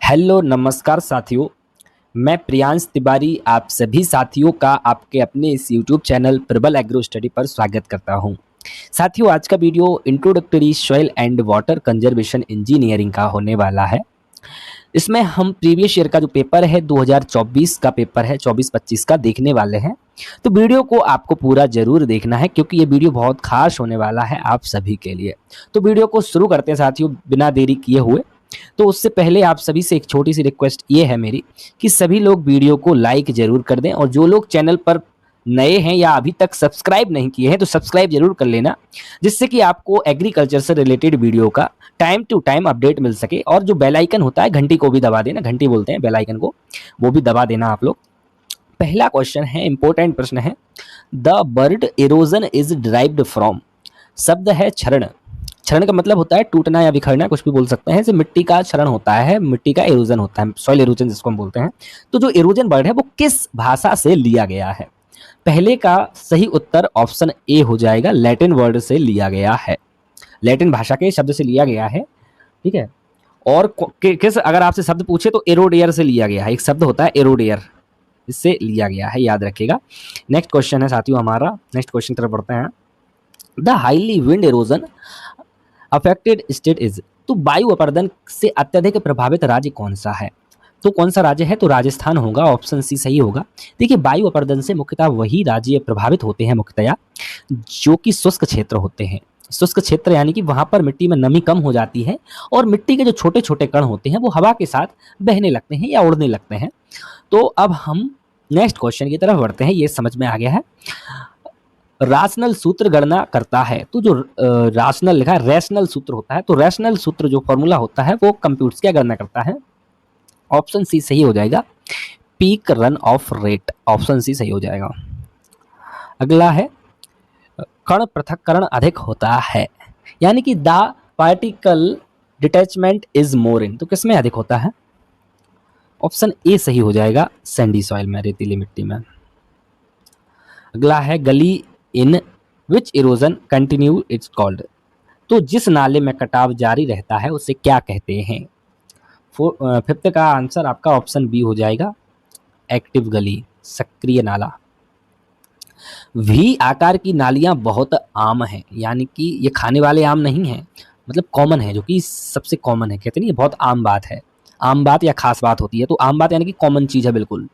Hello नमस्कार साथियों। मैं प्रियांश तिवारी आप सभी साथियों का आपके अपने इस यूट्यूब चैनल प्रबल एग्रो स्टडी पर स्वागत करता हूं। साथियों, आज का video introductory soil and water conservation engineering का होने वाला है। इसमें हम प्रीवियस ईयर का जो पेपर है 2024 का पेपर है 24-25 का देखने वाले हैं। तो वीडियो को आपको पूरा जरूर देखना है क्योंकि ये वीडियो बहुत खास होने वाला है आप सभी के लिए। तो वीडियो को शुरू करते हैं साथियों बिना देरी किए हुए। तो उससे पहले आप सभी से एक छोटी सी रिक्वेस्ट ये है मेरी कि सभी लोग वीडियो को लाइक जरूर कर दें और जो लोग चैनल पर नए हैं या अभी तक सब्सक्राइब नहीं किए हैं तो सब्सक्राइब जरूर कर लेना, जिससे कि आपको एग्रीकल्चर से रिलेटेड वीडियो का टाइम टू टाइम अपडेट मिल सके। और जो बेल आइकन होता है घंटी को भी दबा देना, घंटी बोलते हैं बेल आइकन को, वो भी दबा देना आप लोग। पहला क्वेश्चन है, इंपॉर्टेंट प्रश्न है। The word erosion is derived from, शब्द है क्षरण। क्षरण का मतलब होता है टूटना या बिखरना, कुछ भी बोल सकते हैं। जैसे मिट्टी का क्षरण होता है, मिट्टी का इरोजन होता है, सॉइल इरोजन जिसको हम बोलते हैं। तो जो इरोजन वर्ड है वो किस भाषा से लिया गया है? पहले का सही उत्तर ऑप्शन ए हो जाएगा, लैटिन वर्ड से लिया गया है, लैटिन भाषा के शब्द से लिया गया है। ठीक है। और किस, अगर आपसे शब्द पूछे तो एरोडेयर से लिया गया है, एक शब्द होता है एरोडेयर, इससे लिया गया है, याद रखिएगा। नेक्स्ट क्वेश्चन है साथियों हमारा, नेक्स्ट क्वेश्चन तरफ बढ़ते हैं। The highly wind erosion affected state is, तो वायु अपरदन से अत्यधिक प्रभावित राज्य कौन सा है? तो कौन सा राज्य है? तो राजस्थान होगा, ऑप्शन सी सही होगा। देखिए, वायु अपरदन से मुख्यतः वही राज्य प्रभावित होते हैं मुख्यतया जो कि शुष्क क्षेत्र होते हैं। शुष्क क्षेत्र यानी कि वहां पर मिट्टी में नमी कम हो जाती है और मिट्टी के जो छोटे छोटे कण होते हैं वो हवा के साथ बहने लगते हैं या उड़ने लगते हैं। तो अब हम नेक्स्ट क्वेश्चन की तरफ बढ़ते हैं, ये समझ में आ गया है। राशनल सूत्र गणना करता है, तो जो राशनल लिखा है रैशनल सूत्र होता है, तो रैशनल सूत्र जो फॉर्मूला होता है वो कंप्यूट्स क्या गणना करता है? ऑप्शन सी सही हो जाएगा, peak run off rate, option C सही हो जाएगा। अगला है, कण पृथक्करण अधिक होता है, यानी कि the particle detachment is more in, तो किसमें अधिक होता है? ऑप्शन ए सही हो जाएगा, सैंडी सॉइल में, रेतीली मिट्टी में। अगला है, गली इन विच इरोजन कंटिन्यू इट्स कॉल्ड, तो जिस नाले में कटाव जारी रहता है उसे क्या कहते हैं? फिफ्थ का आंसर आपका ऑप्शन बी हो जाएगा, एक्टिव गली, सक्रिय नाला। वी आकार की नालियां बहुत आम हैं, यानी कि ये खाने वाले आम नहीं हैं, मतलब कॉमन है, जो कि सबसे कॉमन है। कहते नहीं ये बहुत आम बात है, आम बात या खास बात होती है, तो आम बात यानी कि कॉमन चीज़ है बिल्कुल।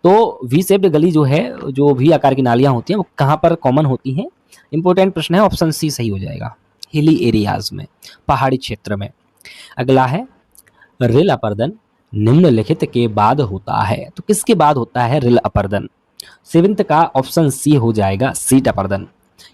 तो वी शेप्ड गली जो है, जो वी आकार की नालियां होती हैं वो कहाँ पर कॉमन होती हैं? इंपॉर्टेंट प्रश्न है, ऑप्शन सी सही हो जाएगा, हिली एरियाज में, पहाड़ी क्षेत्र में। अगला है, रिल अपर्दन निम्नलिखित के बाद होता है, तो किसके बाद होता है रिल अपर्दन? सेवेंथ का ऑप्शन सी हो जाएगा, सीट अपर्दन।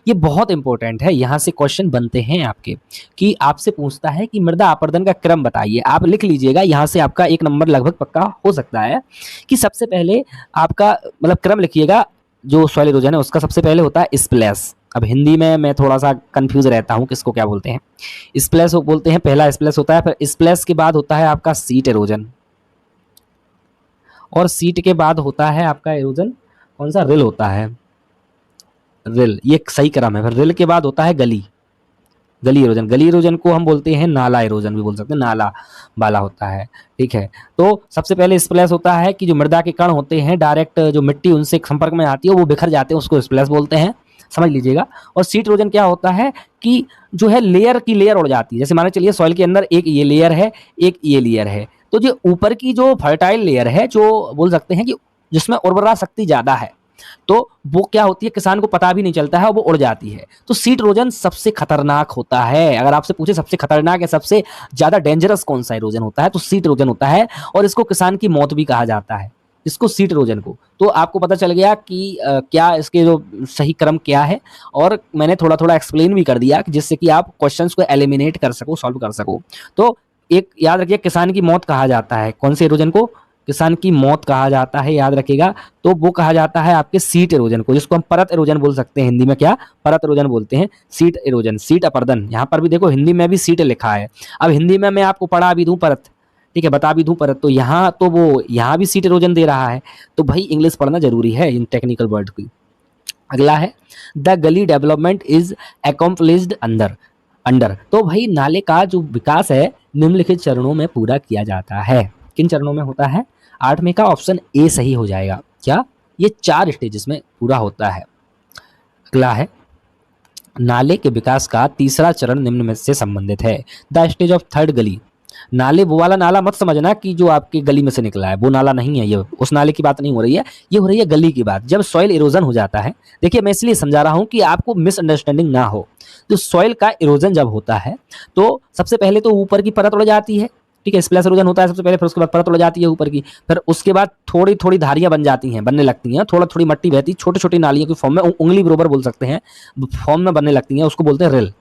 ये बहुत इंपॉर्टेंट है, यहाँ से क्वेश्चन बनते हैं आपके, कि आपसे पूछता है कि मृदा अपर्दन का क्रम बताइए। आप लिख लीजिएगा, यहाँ से आपका एक नंबर लगभग पक्का हो सकता है कि सबसे पहले आपका मतलब क्रम लिखिएगा। जो सॉइल इरोजन है उसका सबसे पहले होता है स्प्लैश। अब हिंदी में मैं थोड़ा सा कंफ्यूज रहता हूँ किसको क्या बोलते हैं। स्प्लैश बोलते हैं, पहला स्प्लैश होता है, फिर स्प्लैश के बाद होता है आपका सीट इरोजन, और सीट के बाद होता है आपका इरोजन कौन सा? रिल होता है, रिल, ये सही क्रम है। फिर रिल के बाद होता है गली, गली इरोजन। गली इरोजन को हम बोलते हैं नाला इरोजन भी बोल सकते हैं, नाला वाला होता है। ठीक है। तो सबसे पहले स्प्लैश होता है कि जो मृदा के कण होते हैं डायरेक्ट जो मिट्टी उनसे संपर्क में आती है वो बिखर जाते हैं, उसको स्प्लैश बोलते हैं, समझ लीजिएगा। और सीट इरोजन क्या होता है कि जो है लेयर की लेयर उड़ जाती है। जैसे मान चलिए सॉइल के अंदर एक ये लेयर है, एक ये लेयर है, तो जो ऊपर की जो फर्टाइल लेयर है, जो बोल सकते हैं कि जिसमें उर्वरा शक्ति ज्यादा है, तो वो क्या होती है किसान को पता भी नहीं चलता है, वो उड़ जाती है। तो सीट इरोजन सबसे खतरनाक होता है। अगर आपसे पूछे सबसे खतरनाक या सबसे ज्यादा डेंजरस कौन सा इरोजन होता है, तो सीट इरोजन होता है, और इसको किसान की मौत भी कहा जाता है, इसको सीट इरोजन को। तो आपको पता चल गया कि क्या इसके जो सही क्रम क्या है, और मैंने थोड़ा थोड़ा एक्सप्लेन भी कर दिया जिससे कि आप क्वेश्चंस को एलिमिनेट कर सको, सॉल्व कर सको। तो एक याद रखिए, किसान की मौत कहा जाता है कौन से इरोजन को? किसान की मौत कहा जाता है, याद रखिएगा। तो वो कहा जाता है आपके सीट इरोजन को, जिसको हम परत इरोजन बोल सकते हैं, हिंदी में क्या परत इरोजन बोलते हैं, सीट इरोजन, सीट अपर्दन। यहाँ पर भी देखो हिंदी में भी सीट लिखा है। अब हिंदी में मैं आपको पढ़ा भी दूं परत, ठीक है, बता भी दूं परत, तो यहाँ तो वो यहाँ भी सीट इरोजन दे रहा है। तो भाई इंग्लिश पढ़ना जरूरी है इन टेक्निकल वर्ड की। अगला है, द गली development is accomplished under, under, तो भाई नाले का जो विकास है निम्नलिखित चरणों में पूरा किया जाता है। किन चरणों में होता है? 8 में का ऑप्शन ए सही हो जाएगा। क्या? ये 4 स्टेजेस में पूरा होता है। अगला है, नाले के विकास का तीसरा चरण निम्न में से संबंधित है। द स्टेज ऑफ थर्ड गली। नाले वो वाला नाला मत समझना कि जो आपकी गली में से निकला है, वो नाला नहीं है, ये उस नाले की बात नहीं हो रही है, ये हो रही है गली की बात। जब सॉइल इरोजन हो जाता है, देखिए मैं इसलिए समझा रहा हूं कि आपको मिसअंडरस्टैंडिंग ना हो। तो सॉइल का इरोजन जब होता है तो सबसे पहले तो ऊपर की परत उड़ जाती है, ठीक है, स्प्लैश इरोजन होता है सबसे पहले, फिर उसके बाद परत उड़ जाती है ऊपर की, फिर उसके बाद थोड़ी थोड़ी धारियां बन जाती हैं, बनने लगती हैं, थोड़ा थोड़ी मट्टी बहती, छोटी छोटी नालियों की फॉर्म में, उंगली बरोबर बोल सकते हैं, फॉर्म में बनने लगती हैं, उसको बोलते हैं रिल,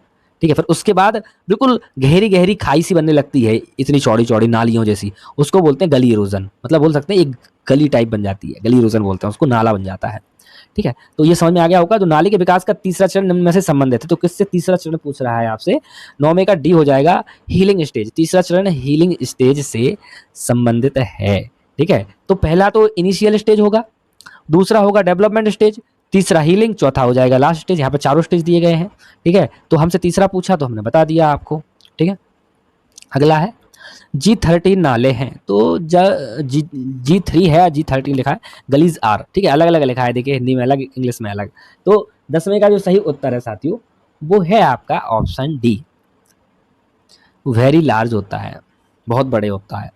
ठीक है। फिर उसके बाद बिल्कुल गहरी गहरी खाई सी बनने लगती है, इतनी चौड़ी चौड़ी नालियों जैसी, उसको बोलते हैं गली इरोजन, मतलब बोल सकते हैं एक गली टाइप बन जाती है, गली इरोजन बोलते हैं उसको, नाला बन जाता है, ठीक है। तो ये समझ में आ गया होगा। तो नाली के विकास का तीसरा चरण निम्न में से संबंधित है, तो किससे तीसरा चरण पूछ रहा है आपसे? 9 में का डी हो जाएगा, हीलिंग स्टेज। तीसरा चरण हीलिंग स्टेज से संबंधित है, ठीक है। तो पहला तो इनिशियल स्टेज होगा, दूसरा होगा डेवलपमेंट स्टेज, तीसरा हीलिंग, चौथा हो जाएगा लास्ट स्टेज। यहाँ पे चारों स्टेज दिए गए हैं, ठीक है। तो हमसे तीसरा पूछा तो हमने बता दिया आपको, ठीक है। अगला है, G13 नाले हैं, तो G3 है, G13 लिखा है, गलीज आर, ठीक है, अलग अलग लिखा है, देखिए हिंदी में अलग, इंग्लिश में अलग। तो 10वें का जो सही उत्तर है साथियों, वो है आपका ऑप्शन डी, वेरी लार्ज होता है, बहुत बड़े होता है।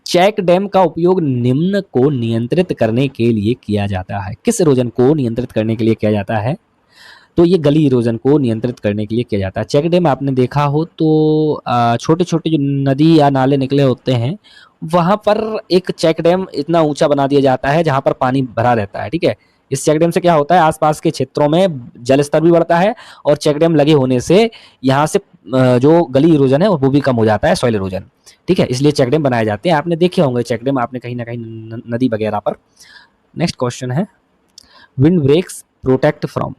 चेक डैम का उपयोग निम्न को नियंत्रित करने के लिए किया जाता है। किस इरोजन को नियंत्रित करने के लिए किया जाता है? तो ये गली इरोजन को नियंत्रित करने के लिए किया जाता है। चेक डैम आपने देखा हो तो छोटे छोटे जो नदी या नाले निकले होते हैं, वहां पर एक चेक डैम इतना ऊंचा बना दिया जाता है जहां पर पानी भरा रहता है, ठीक है। इस चेक डैम से क्या होता है, आसपास के क्षेत्रों में जल स्तर भी बढ़ता है, और चेक डैम लगे होने से यहाँ से जो गली इरोजन है वो भी कम हो जाता है, सॉइल इरोजन, ठीक है। इसलिए चेक डैम बनाए जाते हैं, आपने देखे होंगे चेक डैम, आपने कहीं ना कहीं नदी वगैरह पर। नेक्स्ट क्वेश्चन है, विंड ब्रेक्स प्रोटेक्ट फ्रॉम।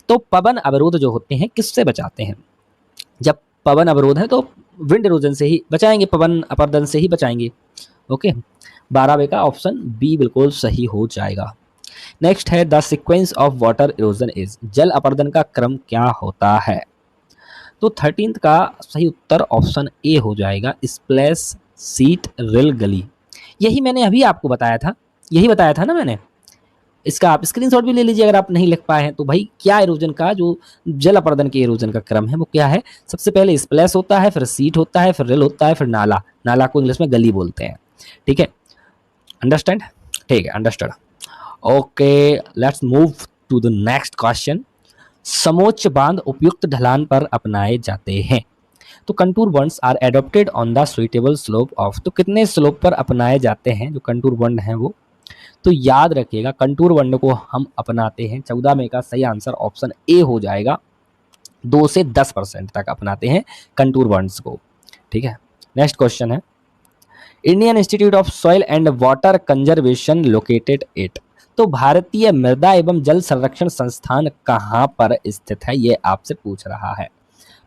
तो पवन अवरोध जो होते हैं किससे बचाते हैं? जब पवन अवरोध है तो विंड इरोजन से ही बचाएंगे, पवन अपर्दन से ही बचाएंगे, ओके। 12वें का ऑप्शन बी बिल्कुल सही हो जाएगा। नेक्स्ट है, the sequence of water erosion is. जल अपर्दन का क्रम क्या होता है? तो 13th का सही उत्तर ऑप्शन ए हो जाएगा, स्प्लैश सीट रिल गली। यही मैंने अभी आपको बताया था, यही बताया था ना मैंने। इसका आप स्क्रीनशॉट भी ले लीजिए अगर आप नहीं लिख पाए हैं तो। भाई क्या इरोजन का, जो जल अपर्दन के इरोजन का क्रम है वो क्या है? सबसे पहले स्प्लैश होता है, फिर सीट होता है, फिर रिल होता है, फिर नाला। नाला को इंग्लिश में गली बोलते हैं, ठीक है। अंडरस्टैंड? ठीक है, understand. Okay, let's move to the next question. समोच्च बांध उपयुक्त ढलान पर अपनाए जाते हैं। तो contour bunds are adopted on the suitable slope of. तो कितने स्लोप पर अपनाए जाते हैं जो कंटूर बंड हैं वो? तो याद रखिएगा, कंटूर बंड को हम अपनाते हैं, 14 में का सही आंसर ऑप्शन ए हो जाएगा, 2 से 10% तक अपनाते हैं कंटूर बंड्स को, ठीक है। नेक्स्ट क्वेश्चन है, Indian institute of soil and water conservation located at. तो भारतीय मृदा एवं जल संरक्षण संस्थान कहाँ पर स्थित है, ये आपसे पूछ रहा है।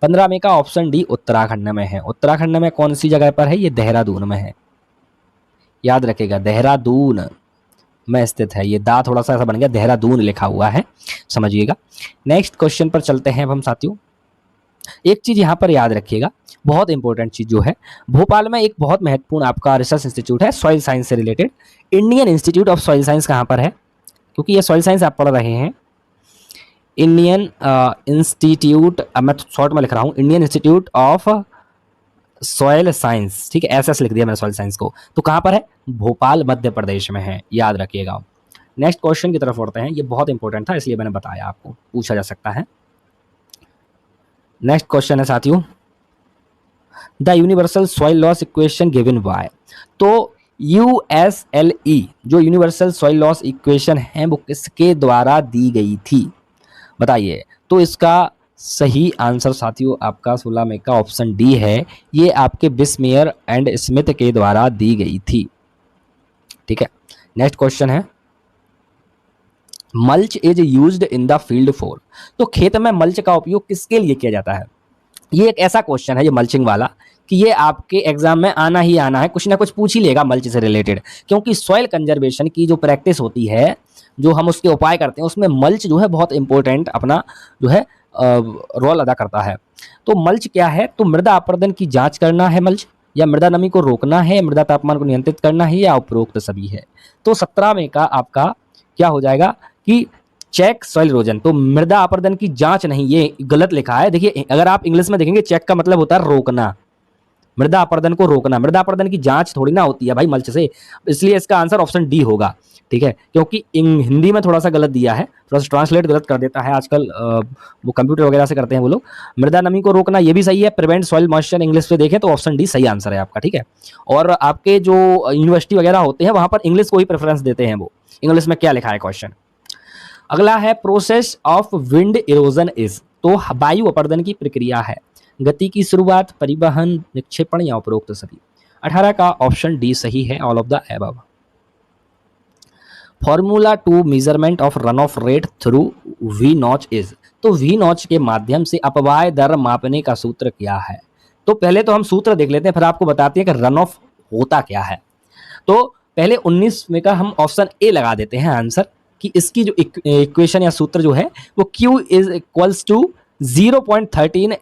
15 में का ऑप्शन डी उत्तराखंड में है। उत्तराखंड में कौन सी जगह पर है? ये देहरादून में है, याद रखेगा, देहरादून में स्थित है। ये दा थोड़ा सा ऐसा बन गया, देहरादून लिखा हुआ है, समझिएगा। नेक्स्ट क्वेश्चन पर चलते हैं हम साथियों। एक चीज यहाँ पर याद रखिएगा, बहुत इंपॉर्टेंट चीज जो है, भोपाल में एक बहुत महत्वपूर्ण आपका रिसर्च इंस्टीट्यूट है सॉइल साइंस से related. Indian institute of soil science कहाँ पर है? क्योंकि ये सॉइल साइंस आप पढ़ रहे हैं। इंडियन इंस्टीट्यूट, मैं शॉर्ट में लिख रहा हूँ, Indian institute of soil science, ठीक है, ऐसा लिख दिया मैंने सॉइल साइंस को। तो कहाँ पर है? भोपाल मध्य प्रदेश में है, याद रखिएगा। नेक्स्ट क्वेश्चन की तरफ बढ़ते हैं, ये बहुत इंपॉर्टेंट था इसलिए मैंने बताया, आपको पूछा जा सकता है। नेक्स्ट क्वेश्चन है साथियों, the universal soil loss equation given by. तो USLE जो यूनिवर्सल सॉइल लॉस इक्वेशन है वो किसके द्वारा दी गई थी, बताइए। तो इसका सही आंसर साथियों आपका 16 में का ऑप्शन डी है, ये आपके बिस्मेयर एंड स्मिथ के द्वारा दी गई थी, ठीक है। नेक्स्ट क्वेश्चन है, mulch is used in the field for. तो खेत में मल्च का उपयोग किसके लिए किया जाता है? ये एक ऐसा क्वेश्चन है, ये मल्चिंग वाला, कि ये आपके एग्जाम में आना ही आना है, कुछ ना कुछ पूछ ही लेगा मल्च से रिलेटेड, क्योंकि सॉइल कंजर्वेशन की जो प्रैक्टिस होती है, जो हम उसके उपाय करते हैं, उसमें मल्च जो है बहुत इंपॉर्टेंट अपना जो है रोल अदा करता है। तो मल्च क्या है? तो मृदा अपर्दन की जांच करना है मल्च, या मृदा नमी को रोकना है, मृदा तापमान को नियंत्रित करना है, या उपरोक्त सभी है। तो 17 में का आपका क्या हो जाएगा कि चेक सॉइल इरोजन। तो मृदा अपरदन की जांच नहीं, ये गलत लिखा है। देखिए अगर आप इंग्लिश में देखेंगे चेक का मतलब होता है रोकना, मृदा अपरदन को रोकना। मृदा अपरदन की जांच थोड़ी ना होती है भाई मल्च से, इसलिए इसका आंसर ऑप्शन डी होगा। ठीक है, क्योंकि हिंदी में थोड़ा सा गलत दिया है, थोड़ा सा ट्रांसलेट गलत कर देता है आजकल, वो कंप्यूटर वगैरह से करते हैं वो लोग। मृदा नमी को रोकना ये भी सही है, प्रिवेंट सॉइल मॉइस्चर इंग्लिश पे देखें तो ऑप्शन डी सही आंसर है आपका। ठीक है, और आपके जो यूनिवर्सिटी वगैरह होते हैं वहां पर इंग्लिश को ही प्रेफरेंस देते हैं, वो इंग्लिश में क्या लिखा है क्वेश्चन। अगला है process of wind erosion is, तो वायु अपरदन की प्रक्रिया है, गति की शुरुआत, परिवहन, निक्षेपण या उपरोक्त सभी। 18 का ऑप्शन डी सही है, all of the above. Formula to measurement of run off rate through V notch is, तो वी नॉच के माध्यम से अपवाय दर मापने का सूत्र क्या है। तो पहले तो हम सूत्र देख लेते हैं, फिर आपको बताते हैं कि रन ऑफ होता क्या है। तो पहले 19 में का हम ऑप्शन ए लगा देते हैं आंसर, कि इसकी जो इक्वेशन या सूत्र जो है वो Q इज इक्वल्स टू 0.13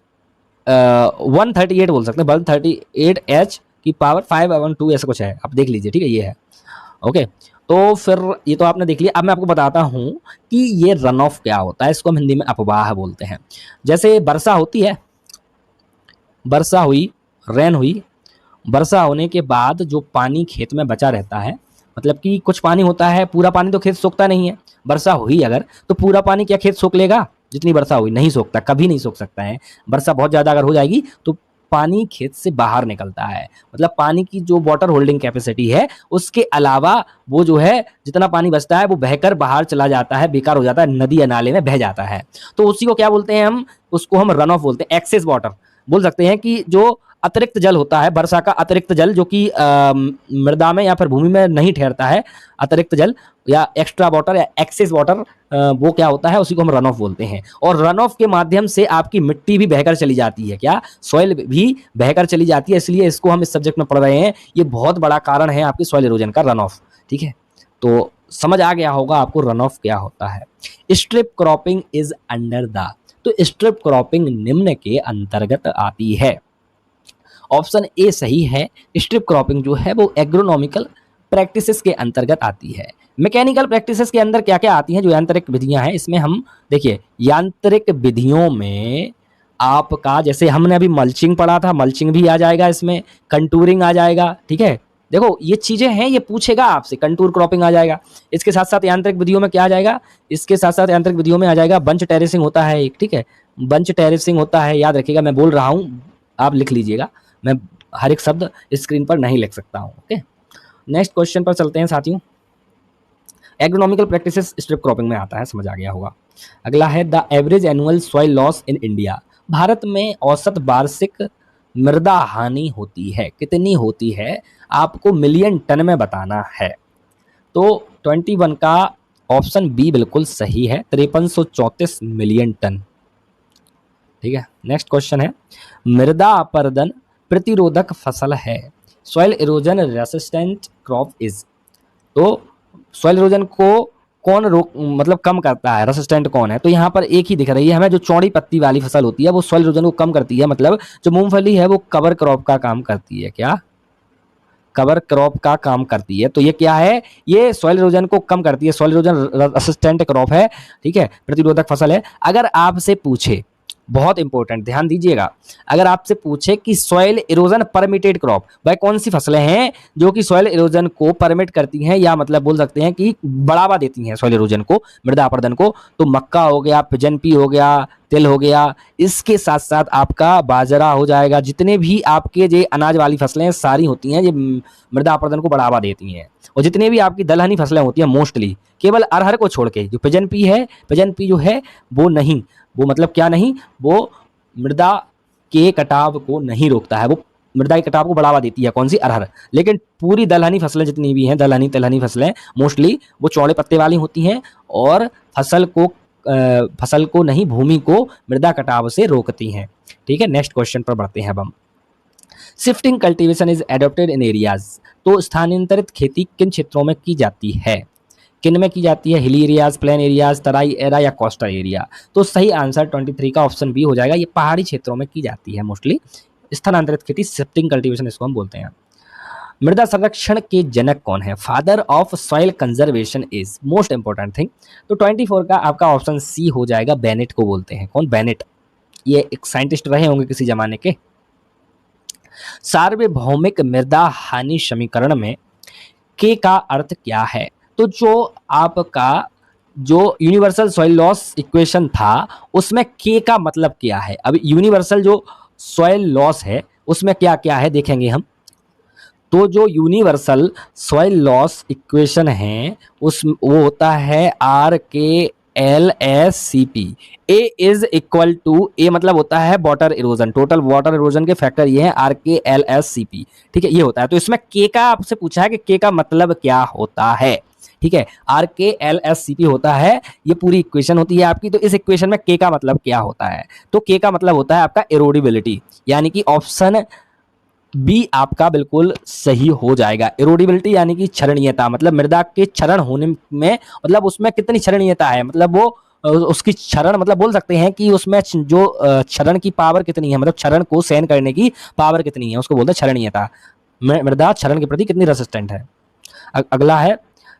138 बोल सकते हैं, 138H की पावर 5/2 ऐसा कुछ है, आप देख लीजिए। ठीक है, ये है ओके। तो फिर ये तो आपने देख लिया। अब मैं आपको बताता हूं कि ये रन ऑफ क्या होता है, इसको हम हिंदी में अपवाह बोलते हैं। जैसे वर्षा होती है, वर्षा हुई, रेन हुई, वर्षा होने के बाद जो पानी खेत में बचा रहता है, मतलब कि कुछ पानी होता है, पूरा पानी तो खेत सोखता नहीं है। वर्षा हुई अगर तो पूरा पानी क्या खेत सोख लेगा? जितनी वर्षा हुई नहीं सोखता, कभी नहीं सोख सकता है। वर्षा बहुत ज़्यादा अगर हो जाएगी तो पानी खेत से बाहर निकलता है, मतलब पानी की जो वाटर होल्डिंग कैपेसिटी है उसके अलावा वो जो है जितना पानी बचता है वो बहकर बाहर चला जाता है, बेकार हो जाता है, नदी या नाले में बह जाता है। तो उसी को क्या बोलते हैं हम? उसको हम रन ऑफ बोलते हैं, एक्सेस वाटर बोल सकते हैं। कि जो अतिरिक्त जल होता है, वर्षा का अतिरिक्त जल जो कि मृदा में या फिर भूमि में नहीं ठहरता है, अतिरिक्त जल या एक्स्ट्रा वाटर या एक्सेस वाटर, वो क्या होता है, उसी को हम रन ऑफ बोलते हैं। और रन ऑफ के माध्यम से आपकी मिट्टी भी बहकर चली जाती है, क्या सॉइल भी बहकर चली जाती है, इसलिए इसको हम इस सब्जेक्ट में पढ़ रहे हैं। ये बहुत बड़ा कारण है आपकी सॉइल इरोजन का, रन ऑफ। ठीक है, तो समझ आ गया होगा आपको रन ऑफ क्या होता है। Strip cropping is under the, तो स्ट्रिप क्रॉपिंग निम्न के अंतर्गत आती है। ऑप्शन ए सही है, स्ट्रिप क्रॉपिंग जो है वो एग्रोनॉमिकल प्रैक्टिसेस के अंतर्गत आती है। मैकेनिकल प्रैक्टिसेस के अंदर क्या क्या आती हैं? जो यांत्रिक विधियां हैं, इसमें हम देखिए यांत्रिक विधियों में आपका, जैसे हमने अभी मल्चिंग पढ़ा था, मल्चिंग भी आ जाएगा इसमें, कंटूरिंग आ जाएगा। ठीक है, देखो ये चीजें हैं, ये पूछेगा आपसे, कंटूर क्रॉपिंग आ जाएगा। इसके साथ साथ यांत्रिक विधियों में क्या आ जाएगा? इसके साथ साथ यांत्रिक विधियों में आ जाएगा बंच टेरेसिंग होता है एक। ठीक है, बंच टेरेसिंग होता है, याद रखिएगा, मैं बोल रहा हूँ आप लिख लीजिएगा, मैं हर एक शब्द स्क्रीन पर नहीं लिख सकता हूँ। ओके, नेक्स्ट क्वेश्चन पर चलते हैं साथियों। एग्रोनॉमिकल प्रैक्टिसेस स्ट्रिप क्रॉपिंग में आता है, समझ आ गया होगा। अगला है the average annual soil loss in India, Bharat में औसत वार्षिक मृदा हानि होती है, कितनी होती है? आपको मिलियन टन में बताना है। तो 21 का ऑप्शन बी बिल्कुल सही है, 5334 मिलियन टन। ठीक है, नेक्स्ट क्वेश्चन है मृदा अपरदन प्रतिरोधक फसल है, soil erosion resistant crop is, तो सॉइल इरोजन को कौन रोक मतलब कम करता है, रेसिस्टेंट कौन है? तो यहाँ पर एक ही दिख रही है हमें, जो चौड़ी पत्ती वाली फसल होती है वो सॉइल इरोजन को कम करती है। मतलब जो मूंगफली है वो कवर क्रॉप का काम करती है, क्या कवर क्रॉप का काम करती है। तो ये क्या है? ये सॉइल इरोजन को कम करती है, सॉइल इरोजन रेसिस्टेंट क्रॉप है। ठीक है, प्रतिरोधक फसल है। अगर आपसे पूछे, बहुत इंपॉर्टेंट ध्यान दीजिएगा, अगर आपसे पूछे कि सॉइल इरोजन परमिटेड क्रॉप, भाई कौन सी फसलें हैं जो कि सॉइल इरोजन को परमिट करती हैं, या मतलब बोल सकते हैं कि बढ़ावा देती हैं सॉइल इरोजन को, मृदा अपरदन को, तो मक्का हो गया, पिजन पी हो गया, तिल हो गया, इसके साथ साथ आपका बाजरा हो जाएगा। जितने भी आपके जो अनाज वाली फसलें सारी होती हैं ये मृदा अपरदन को बढ़ावा देती हैं। और जितने भी आपकी दलहनी फसलें होती हैं मोस्टली, केवल अरहर को छोड़ के, जो पिजन पी है, पिजन पी जो है वो नहीं, वो मतलब क्या नहीं, वो मृदा के कटाव को नहीं रोकता है, वो मृदा के कटाव को बढ़ावा देती है, कौन सी? अरहर। लेकिन पूरी दलहनी फसलें जितनी भी हैं, दलहनी तिलहनी फसलें मोस्टली वो चौड़े पत्ते वाली होती हैं और फसल को नहीं, भूमि को मृदा कटाव से रोकती हैं। ठीक है, नेक्स्ट क्वेश्चन पर बढ़ते हैं अब हम। Shifting cultivation is adopted in areas, तो स्थानांतरित खेती किन क्षेत्रों में की जाती है? किन में की जाती है? हिली एरियाज, प्लेन एरियाज, तराई एरा या कोस्टल एरिया? तो सही आंसर 23 का ऑप्शन बी हो जाएगा, ये पहाड़ी क्षेत्रों में की जाती है मोस्टली स्थानांतरित खेती, शिफ्टिंग कल्टीवेशन इसको हम बोलते हैं। मृदा संरक्षण के जनक कौन है? Father of soil conservation is, most important thing. तो 24 का आपका ऑप्शन सी हो जाएगा, बेनेट को बोलते हैं। कौन? बेनेट। ये एक साइंटिस्ट रहे होंगे किसी जमाने के। सार्वभौमिक मृदा हानि समीकरण में के का अर्थ क्या है? तो जो आपका जो यूनिवर्सल सॉइल लॉस इक्वेशन था उसमें के का मतलब क्या है? अब यूनिवर्सल जो सॉइल लॉस है उसमें क्या क्या है देखेंगे हम। तो जो यूनिवर्सल सॉइल लॉस इक्वेशन है उस वो होता है RKLSCP। A is equal to, A मतलब होता है water erosion, total water erosion के फैक्टर ये है RKLSCP। ठीक है, ये होता है। तो इसमें के का आपसे पूछा है कि के का मतलब क्या होता है। ठीक है, RKLSCP होता है, ये पूरी इक्वेशन होती है आपकी। तो इस इक्वेशन में के का मतलब क्या होता है? तो के का मतलब होता है आपका एरोडिबिलिटी, यानी कि ऑप्शन बी आपका बिल्कुल सही हो जाएगा। एरोडिबिलिटी यानी कि क्षरणीयता, मतलब मृदा के क्षरण होने में, मतलब उसमें कितनी क्षरणीयता है, मतलब वो उसकी क्षरण, मतलब बोल सकते हैं कि उसमें जो क्षरण की पावर कितनी है, मतलब क्षरण को सहन करने की पावर कितनी है, उसको बोलते हैं क्षरणीयता। मृदा क्षरण के प्रति कितनी रेसिस्टेंट है। अगला है,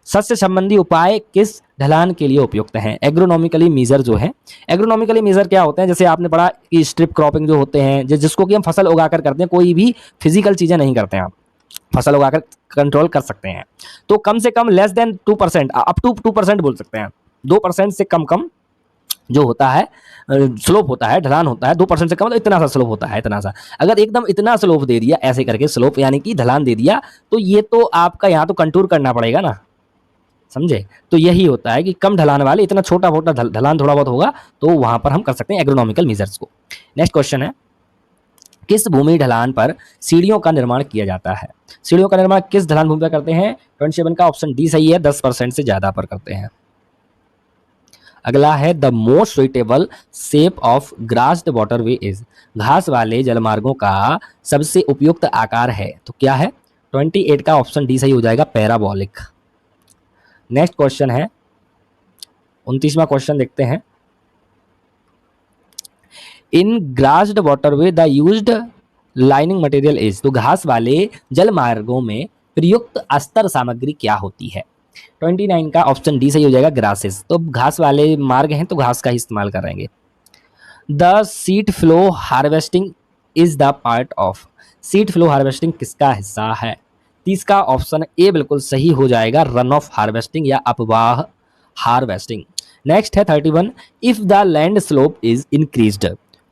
सस्य संबंधी उपाय किस ढलान के लिए उपयुक्त हैं? एग्रोनॉमिकली मेजर जो है, एग्रोनॉमिकली मेजर क्या होते हैं? जैसे आपने पढ़ा कि स्ट्रिप क्रॉपिंग जो होते हैं, जिसको कि हम फसल उगाकर करते हैं, कोई भी फिजिकल चीजें नहीं करते हैं, आप फसल उगाकर कंट्रोल कर सकते हैं। तो कम से कम लेस देन 2%, अप टू 2% बोल सकते हैं। 2% से कम कम जो होता है स्लोप होता है, ढलान होता है, 2% से कम, तो इतना सा स्लोप होता है, इतना सा। अगर एकदम इतना स्लोप दे दिया ऐसे करके, स्लोप यानी कि ढलान दे दिया, तो ये तो आपका यहाँ तो कंटूर करना पड़ेगा ना, समझे? तो यही होता है कि कम ढलान वाले, इतना छोटा मोटा ढलान थोड़ा बहुत होगा तो वहां पर हम कर सकते हैं एग्रोनॉमिकल मेजर्स को। नेक्स्ट क्वेश्चन है, किस भूमि ढलान पर सीढ़ियों का निर्माण किया जाता है? सीढ़ियों का निर्माण किस ढलान भूमि पर करते हैं? 27 का ऑप्शन डी सही है, 10% से ज्यादा पर करते हैं। अगला है, the most suitable shape of grassed waterway is, घास वाले जलमार्गों का सबसे उपयुक्त आकार है, तो क्या है? 28 का ऑप्शन डी सही हो जाएगा, पैराबोलिक। नेक्स्ट क्वेश्चन है, 29वां क्वेश्चन देखते हैं, in grassed waterway the used lining material is, तो घास वाले जल मार्गों में प्रयुक्त अस्तर सामग्री क्या होती है? 29 का ऑप्शन डी सही हो जाएगा, ग्रासेस। तो घास वाले मार्ग हैं तो घास का ही इस्तेमाल करेंगे। The seed flow harvesting is the part of, seed flow harvesting किसका हिस्सा है? 30 का ऑप्शन ए बिल्कुल सही हो जाएगा, रन ऑफ हार्वेस्टिंग या अपवाह हार्वेस्टिंग। नेक्स्ट है 31, if the land slope is increased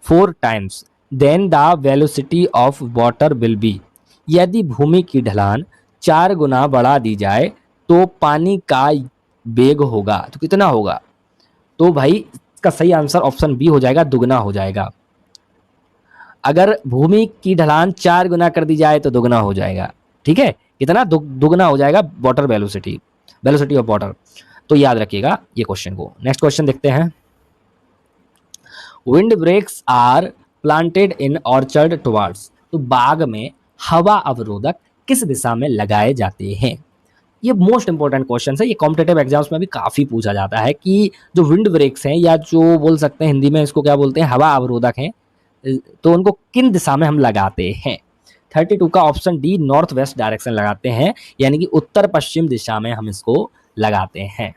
4 times then the velocity of water will be, यदि भूमि की ढलान 4 गुना बढ़ा दी जाए तो पानी का वेग होगा, तो कितना होगा? तो भाई इसका सही आंसर ऑप्शन बी हो जाएगा, दुगना हो जाएगा। अगर भूमि की ढलान 4 गुना कर दी जाए तो दुगना हो जाएगा। ठीक है, कितना? दुगना हो जाएगा water velocity, velocity of water. तो याद रखिएगा ये क्वेश्चन को। नेक्स्ट क्वेश्चन देखते हैं, wind breaks are planted in orchard towards, तो बाग में हवा अवरोधक किस दिशा में लगाए जाते हैं? ये मोस्ट इंपॉर्टेंट क्वेश्चन है, ये कॉम्पिटेटिव एग्जाम्स में भी काफी पूछा जाता है कि जो विंड ब्रेक्स हैं, या जो बोल सकते हैं हिंदी में इसको क्या बोलते हैं, हवा अवरोधक हैं, तो उनको किन दिशा में हम लगाते हैं? 32 का option D, north west direction लगाते हैं, यानी कि उत्तर पश्चिम दिशा में हम इसको लगाते हैं।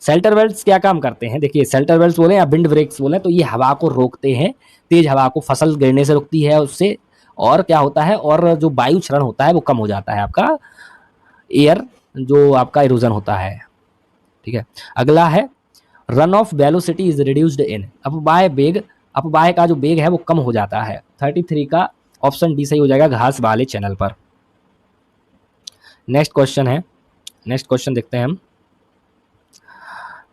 शेल्टर बेल्ट्स क्या काम करते हैं? देखिए, शेल्टर बेल्ट्स बोले या विंड ब्रेक्स बोले, तो ये हवा को रोकते हैं, तेज हवा को, फसल गिरने से रोकती है उससे, और क्या होता है, और जो वायु क्षरण होता है वो कम हो जाता है, आपका एयर जो आपका इरोजन होता है। ठीक है, अगला है, run of velocity is reduced in, अपवाह वेग, अपवाह का जो वेग है वो कम हो जाता है। 33 का ऑप्शन डी सही हो जाएगा, घास वाले चैनल पर। नेक्स्ट क्वेश्चन है, नेक्स्ट क्वेश्चन देखते हैं हम,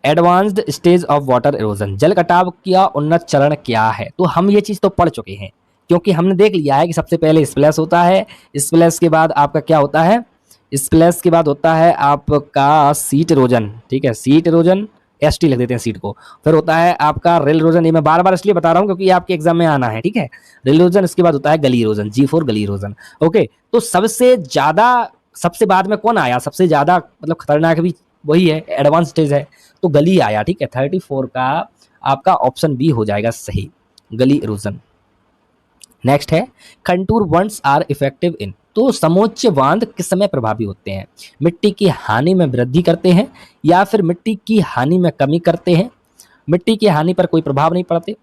advanced stage of water erosion, जल कटाव का उन्नत चरण क्या है? तो हम ये चीज तो पढ़ चुके हैं, क्योंकि हमने देख लिया है कि सबसे पहले स्प्लैश होता है, स्प्लैश के बाद आपका क्या होता है, स्प्लैश के बाद होता है आपका सीट इरोजन। ठीक है, सीट इरोजन, एसटी लिख देते हैं सीट को। फिर होता है आपका रेल इरोजन, ये मैं बार बार इसलिए बता रहा हूँ क्योंकि ये आपके एग्जाम में आना है। ठीक है, रेल इरोजन, इसके बाद होता है गली इरोजन, G4 गली इरोजन। ओके, तो सबसे ज्यादा, सबसे बाद में कौन आया, सबसे ज्यादा मतलब खतरनाक भी वही है, एडवांस स्टेज है, तो गली आया। ठीक है, 34 का आपका ऑप्शन बी हो जाएगा सही, गली इरोजन। नेक्स्ट है contour bunds are effective in, तो समोच्च बांध किस समय प्रभावी होते हैं? मिट्टी की हानि में वृद्धि करते हैं या फिर मिट्टी की हानि में कमी करते हैं? मिट्टी की हानि पर कोई प्रभाव नहीं पड़ते।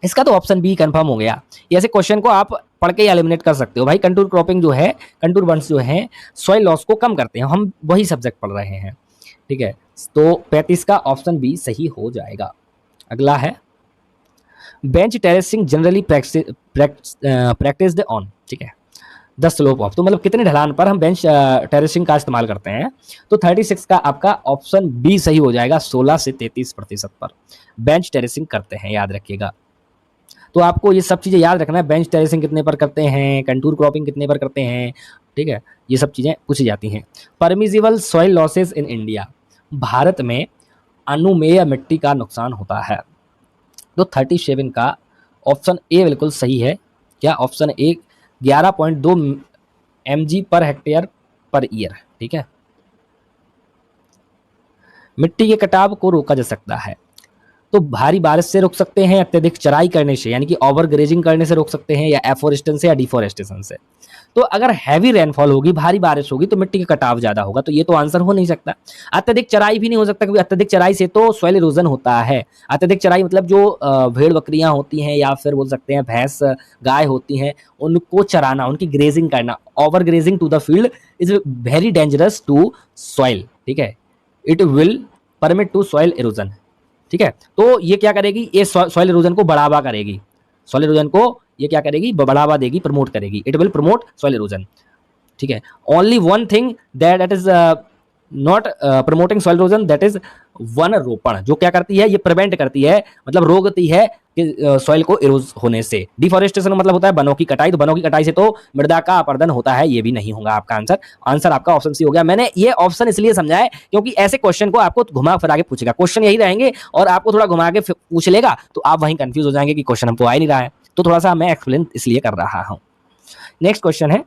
इसका तो ऑप्शन बी कंफर्म हो गया। ऐसे क्वेश्चन को आप पढ़ के एलिमिनेट कर सकते हो भाई। कंटूर क्रॉपिंग जो है, कंटूर बंड्स जो है सॉइल लॉस को कम करते हैं, हम वही सब्जेक्ट पढ़ रहे हैं, ठीक है। तो 35 का ऑप्शन बी सही हो जाएगा। अगला है bench terracing generally practised on, ठीक है, द स्लोप ऑफ, तो मतलब कितने ढलान पर हम बेंच टेरेसिंग का इस्तेमाल करते हैं? तो 36 का आपका ऑप्शन बी सही हो जाएगा। 16 से 33% पर बेंच टेरेसिंग करते हैं, याद रखिएगा। तो आपको ये सब चीज़ें याद रखना है, बेंच टेरेसिंग कितने पर करते हैं, कंटूर क्रॉपिंग कितने पर करते हैं, ठीक है, ये सब चीज़ें पूछी जाती हैं। Permissible soil losses in India, Bharat में अनुमेय मिट्टी का नुकसान होता है। तो 37 का ऑप्शन ए बिल्कुल सही है। क्या option A 11.2 mg per hectare per year, ठीक है। मिट्टी के कटाव को रोका जा सकता है, तो भारी बारिश से रोक सकते हैं, अत्यधिक चराई करने से यानी कि ओवर ग्रेजिंग करने से रोक सकते हैं, या एफोरेस्टेशन से या डिफोरेस्टेशन से। तो अगर हैवी रेनफॉल होगी, भारी बारिश होगी, तो मिट्टी का कटाव ज्यादा होगा, तो ये तो आंसर हो नहीं सकता। अत्यधिक चराई भी नहीं हो सकता, क्योंकि अत्यधिक चराई से तो सॉइल इरोजन होता है। अत्यधिक चराई मतलब जो भेड़ बकरियां होती हैं या फिर बोल सकते हैं भैंस गाय होती हैं, उनको चराना, उनकी ग्रेजिंग करना, over grazing to the field is very dangerous to soil, ठीक है। It will permit to soil erosion, ठीक है। तो ये क्या करेगी, ये सॉइल इरोजन को बढ़ावा करेगी, सॉइल इरोजन को ये क्या करेगी, बढ़ावा देगी, प्रमोट करेगी। It will promote soil erosion, ठीक है। Only one thing that is not promoting soil erosion, that is one रोपण, जो क्या करती है, ये प्रिवेंट करती है, मतलब रोकती है कि सॉइल को इरोज होने से। डिफॉरेस्टेशन मतलब होता है वनों की कटाई, तो वनों की कटाई से तो मृदा का अपरदन होता है, ये भी नहीं होगा आपका आंसर। आंसर आपका ऑप्शन सी हो गया। मैंने ये ऑप्शन इसलिए समझा है क्योंकि ऐसे क्वेश्चन को आपको घुमा फिरा के पूछेगा, क्वेश्चन यही रहेंगे और आपको थोड़ा घुमा के पूछ लेगा, तो आप वहीं कंफ्यूज हो जाएंगे कि क्वेश्चन हमको आ ही नहीं रहा है। तो थोड़ा सा मैं एक्सप्लेन इसलिए कर रहा हूँ। नेक्स्ट क्वेश्चन है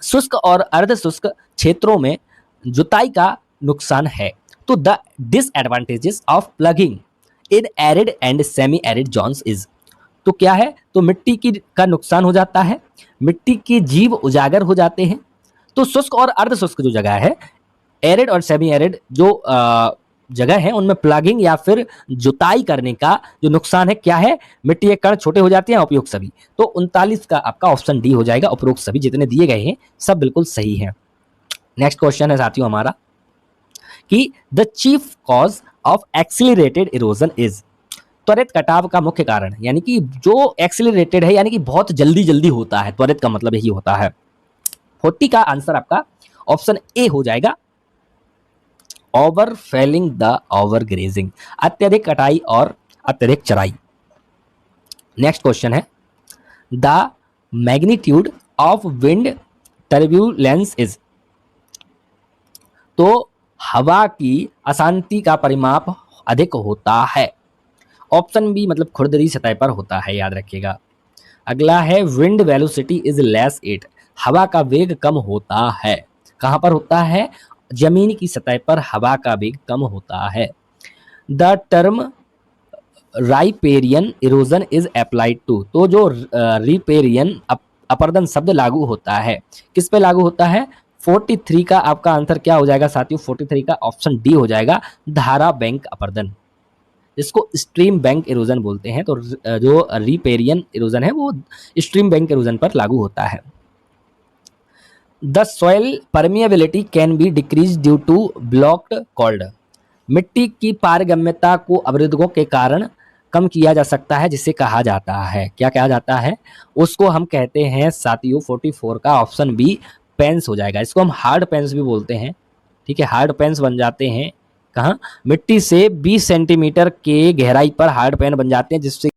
शुष्क और अर्ध शुष्क क्षेत्रों में जुताई का नुकसान है, तो the disadvantages of plugging in arid and semi arid zones is, तो क्या है, तो मिट्टी की का नुकसान हो जाता है, मिट्टी के जीव उजागर हो जाते हैं। तो शुष्क और अर्ध शुष्क जो जगह है, एरिड और सेमी एरिड जो जगह है, उनमें प्लगिंग या फिर जुताई करने का जो नुकसान है क्या है, मिट्टी के कण छोटे हो जाते हैं, उपयुक्त सभी। तो 39 का आपका ऑप्शन डी हो जाएगा, उपरोक्त सभी जितने दिए गए हैं सब बिल्कुल सही है। नेक्स्ट क्वेश्चन है साथियों हमारा कि the chief cause of accelerated erosion is, त्वरित कटाव का मुख्य कारण, यानी कि जो एक्सीलरेटेड है यानी कि बहुत जल्दी जल्दी होता है, त्वरित का मतलब यही होता है। 40 का आंसर आपका ऑप्शन ए हो जाएगा, over failing the over grazing, अत्यधिक कटाई और अत्यधिक चराई। नेक्स्ट क्वेश्चन है the magnitude of wind turbulence is, तो हवा की अशांति का परिमाप अधिक होता है। ऑप्शन बी मतलब खुरदरी सतह पर होता है, याद रखिएगा। अगला है wind velocity is less it, हवा का वेग कम होता है। कहां पर होता है, जमीन की सतह पर हवा का वेग कम होता है। The term riparian erosion is applied to, तो जो रिपेरियन अपरदन शब्द लागू होता है किस पे लागू होता है? 43 का आपका आंसर क्या हो जाएगा साथियों? 43 का ऑप्शन डी हो जाएगा, धारा बैंक अपरदन, इसको स्ट्रीम बैंक इरोजन बोलते हैं। तो जो रिपेरियन इरोजन है वो स्ट्रीम बैंक इरोजन पर लागू होता है। The soil permeability can be decrease due to blocked called, मिट्टी की पारगम्यता को अवरोधकों के कारण कम किया जा सकता है, जिसे कहा जाता है, क्या कहा जाता है उसको? हम कहते हैं साथियों 44 का ऑप्शन बी पेंस हो जाएगा। इसको हम हार्ड पेंस भी बोलते हैं, ठीक है। हार्ड पेंस बन जाते हैं कहाँ? मिट्टी से 20 सेंटीमीटर के गहराई पर हार्ड पेन बन जाते हैं, जिससे